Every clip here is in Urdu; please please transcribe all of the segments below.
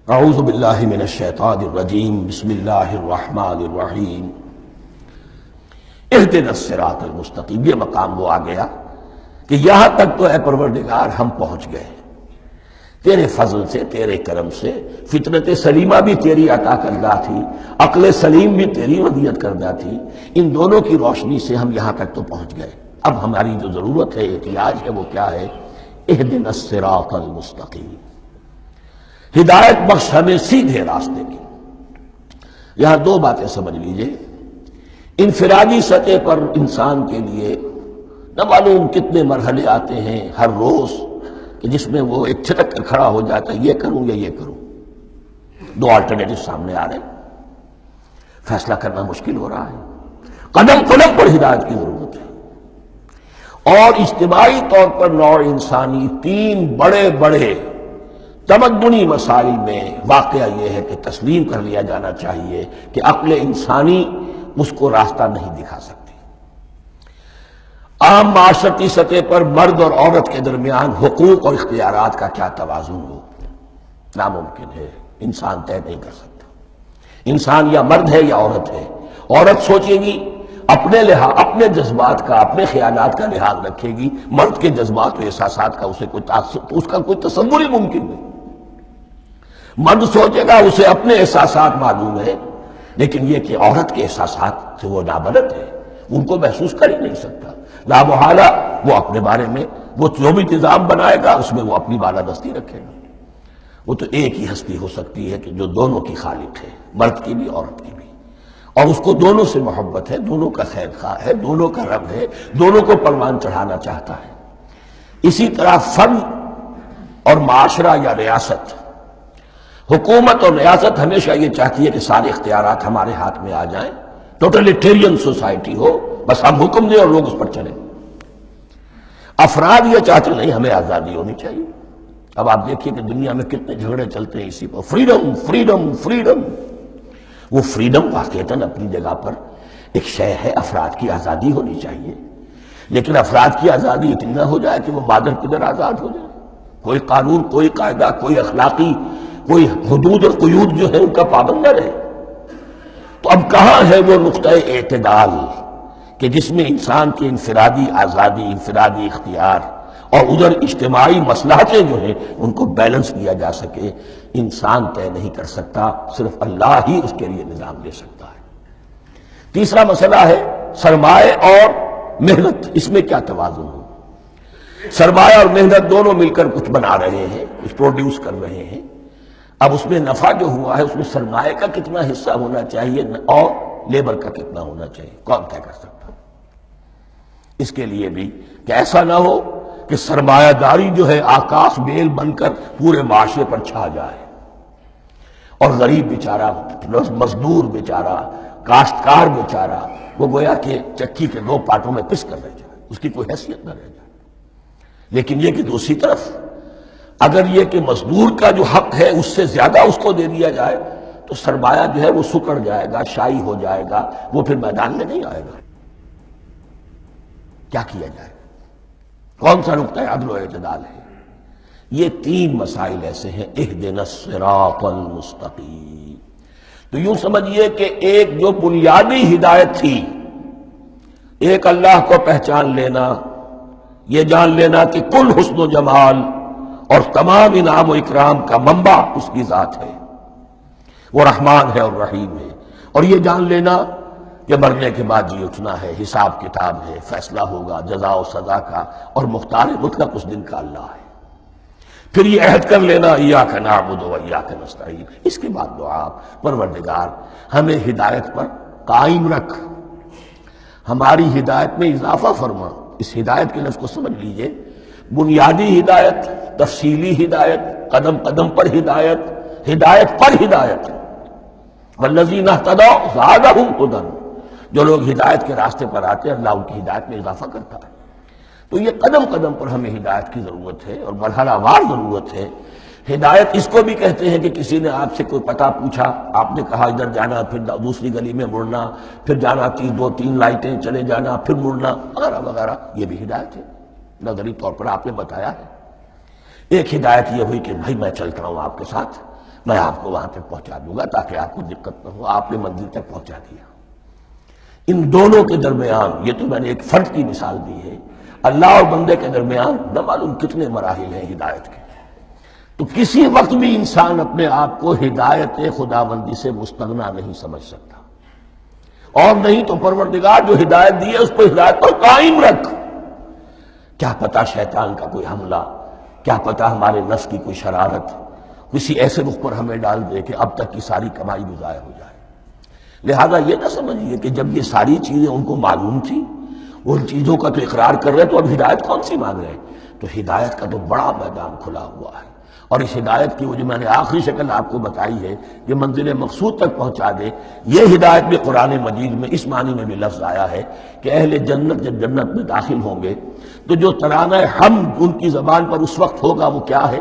اعوذ باللہ من الشیطان الرجیم بسم اللہ الرحمن الرحیم اہدنا الصراط المستقیم۔ یہ مقام وہ آ گیا کہ یہاں تک تو اے پروردگار ہم پہنچ گئے، تیرے فضل سے، تیرے کرم سے۔ فطرت سلیمہ بھی تیری عطا کردہ تھی، عقل سلیم بھی تیری ودیعت کردہ تھی، ان دونوں کی روشنی سے ہم یہاں تک تو پہنچ گئے۔ اب ہماری جو ضرورت ہے، احتیاج ہے، وہ کیا ہے؟ اہدنا الصراط المستقیم، ہدایت بخش ہمیں سیدھے راستے کی۔ یہاں دو باتیں سمجھ لیجئے۔ انفرادی سطح پر انسان کے لیے نہ معلوم کتنے مرحلے آتے ہیں ہر روز کہ جس میں وہ ایک چھٹک کر کھڑا ہو جاتا ہے، یہ کروں یا یہ کروں۔ دو آلٹرنیٹو سامنے آ رہے ہیں، فیصلہ کرنا مشکل ہو رہا ہے، قدم قدم پر ہدایت کی ضرورت ہے۔ اور اجتماعی طور پر نوع انسانی تین بڑے بڑے تمدنی مسائل میں واقعہ یہ ہے کہ تسلیم کر لیا جانا چاہیے کہ عقل انسانی اس کو راستہ نہیں دکھا سکتی۔ عام معاشرتی سطح پر مرد اور عورت کے درمیان حقوق اور اختیارات کا کیا توازن ہو، ناممکن ہے، انسان طے نہیں کر سکتا۔ انسان یا مرد ہے یا عورت ہے۔ عورت سوچے گی اپنے لحاظ، اپنے جذبات کا، اپنے خیالات کا لحاظ رکھے گی، مرد کے جذبات و احساسات کا اس کا کوئی تصور ہی ممکن نہیں۔ مرد سوچے گا اسے اپنے احساسات معلوم ہے، لیکن یہ کہ عورت کے احساسات سے وہ نابلد ہے، ان کو محسوس کر ہی نہیں سکتا۔ لا محالہ وہ اپنے بارے میں وہ جو بھی نظام بنائے گا اس میں وہ اپنی بالادستی رکھے گا۔ وہ تو ایک ہی ہستی ہو سکتی ہے کہ جو دونوں کی خالق ہے، مرد کی بھی عورت کی بھی، اور اس کو دونوں سے محبت ہے، دونوں کا خیر خواہ ہے، دونوں کا رب ہے، دونوں کو پروان چڑھانا چاہتا ہے۔ اسی طرح فرد اور معاشرہ یا ریاست، حکومت اور ریاست ہمیشہ یہ چاہتی ہے کہ سارے اختیارات ہمارے ہاتھ میں آ جائیں، ٹوٹلیٹیرین سوسائٹی ہو، بس ہم حکم دیں اور لوگ اس پر چلیں۔ افراد یہ چاہتے نہیں، ہمیں آزادی ہونی چاہیے۔ اب آپ دیکھیے کہ دنیا میں کتنے جھگڑے چلتے ہیں اسی پر، فریڈم فریڈم فریڈم۔ وہ فریڈم واقعتاً اپنی جگہ پر ایک شے ہے، افراد کی آزادی ہونی چاہیے، لیکن افراد کی آزادی اتنی نہ ہو جائے کہ وہ مادر پدر آزاد ہو جائے، کوئی قانون، کوئی قاعدہ، کوئی اخلاقی، کوئی حدود اور قیود جو ہے ان کا پابند نہ رہے۔ تو اب کہاں ہے وہ نقطہ اعتدال کہ جس میں انسان کی انفرادی آزادی، انفرادی اختیار اور ادھر اجتماعی مصلحتیں جو ہیں ان کو بیلنس کیا جا سکے؟ انسان طے نہیں کر سکتا، صرف اللہ ہی اس کے لیے نظام دے سکتا ہے۔ تیسرا مسئلہ ہے سرمایہ اور محنت، اس میں کیا توازن ہو؟ سرمایہ اور محنت دونوں مل کر کچھ بنا رہے ہیں، کچھ پروڈیوس کر رہے ہیں۔ اب اس میں نفع جو ہوا ہے اس میں سرمایہ کا کتنا حصہ ہونا چاہیے اور لیبر کا کتنا ہونا چاہیے، کون طے کر سکتا؟ اس کے لیے بھی کہ ایسا نہ ہو کہ سرمایہ داری جو ہے آکاش بیل بن کر پورے معاشرے پر چھا جائے، اور غریب بیچارہ، مزدور بیچارہ، کاشتکار بیچارہ، وہ گویا کہ چکی کے دو پارٹوں میں پس کر رہ جائے، اس کی کوئی حیثیت نہ رہ جائے۔ لیکن یہ کہ دوسری طرف اگر یہ کہ مزدور کا جو حق ہے اس سے زیادہ اس کو دے دیا جائے تو سرمایہ جو ہے وہ سکڑ جائے گا، شائی ہو جائے گا، وہ پھر میدان میں نہیں آئے گا۔ کیا کیا جائے؟ کون سا نقطہ عدل و اعتدال ہے؟ یہ تین مسائل ایسے ہیں، اہدنا الصراط المستقیم۔ تو یوں سمجھیے کہ ایک جو بنیادی ہدایت تھی، ایک اللہ کو پہچان لینا، یہ جان لینا کہ کل حسن و جمال اور تمام انعام و اکرام کا منبع اس کی ذات ہے، وہ رحمان ہے اور رحیم ہے، اور یہ جان لینا کہ مرنے کے بعد جی اٹھنا ہے، حساب کتاب ہے، فیصلہ ہوگا جزا و سزا کا، اور مختار مطلق اس دن کا اللہ ہے۔ پھر یہ عہد کر لینا ایاک نعبد و ایاک نستعین۔ اس کے بعد دعا، پروردگار ہمیں ہدایت پر قائم رکھ، ہماری ہدایت میں اضافہ فرما۔ اس ہدایت کے لفظ کو سمجھ لیجئے، بنیادی ہدایت، تفصیلی ہدایت، قدم قدم پر ہدایت، ہدایت پر ہدایت۔ والذین اہتدوا زادہم ہدی، جو لوگ ہدایت کے راستے پر آتے ہیں اللہ ان کی ہدایت میں اضافہ کرتا ہے۔ تو یہ قدم قدم پر ہمیں ہدایت کی ضرورت ہے اور مرحلہ وار ضرورت ہے۔ ہدایت اس کو بھی کہتے ہیں کہ کسی نے آپ سے کوئی پتہ پوچھا، آپ نے کہا ادھر جانا، پھر دوسری گلی میں مڑنا، پھر جانا دو تین لائٹیں چلے جانا، پھر مڑنا، وغیرہ وغیرہ، یہ بھی ہدایت ہے، نظری طور پر آپ نے بتایا ہے۔ ایک ہدایت یہ ہوئی کہ بھائی میں چلتا ہوں آپ کے ساتھ، میں آپ کو وہاں تک پہنچا دوں گا تاکہ آپ کو دقت نہ ہو. آپ نے منزل تک پہنچا دیا. ان دونوں کے درمیان، یہ تو میں نے ایک فرد کی مثال دی ہے، اللہ اور بندے کے درمیان نہ معلوم کتنے مراحل ہیں ہدایت کے. تو کسی وقت بھی انسان اپنے آپ کو ہدایت خداوندی سے مستغنا نہیں سمجھ سکتا، اور نہیں تو پروردگار جو ہدایت دی ہے اس کو ہدایت پر قائم رکھ. کیا پتہ شیطان کا کوئی حملہ، کیا پتہ ہمارے نفس کی کوئی شرارت کسی ایسے رخ پر ہمیں ڈال دے کہ اب تک کی ساری کمائی بھی ضائع ہو جائے. لہذا یہ نہ سمجھیے کہ جب یہ ساری چیزیں ان کو معلوم تھی، ان چیزوں کا تو اقرار کر رہے تو اب ہدایت کون سی مانگ رہے ہیں. تو ہدایت کا تو بڑا میدان کھلا ہوا ہے، اور اس ہدایت کی وہ جو میں نے آخری شکل آپ کو بتائی ہے کہ منزل مقصود تک پہنچا دے، یہ ہدایت بھی قرآن مجید میں اس معنی میں بھی لفظ آیا ہے کہ اہل جنت جب جنت میں داخل ہوں گے تو جو ترانہ حمد ان کی زبان پر اس وقت ہوگا وہ کیا ہے؟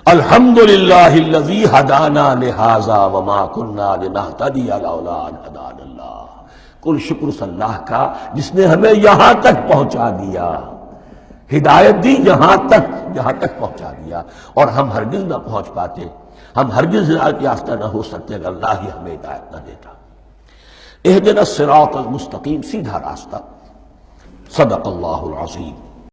الحمدللہ الذی ہدانا لہذا وما کننا لنہتدی لولا ان ہدانا اللہ. کل شکر اس اللہ کا جس نے ہمیں یہاں تک پہنچا دیا، ہدایت دی یہاں تک پہنچا دیا، اور ہم ہرگز نہ پہنچ پاتے، ہم ہرگز ہدایت یافتہ نہ ہو سکتے اگر اللہ ہی ہمیں ہدایت نہ دیتا. اہدنا الصراط المستقیم، سیدھا راستہ. صدق اللہ العظیم.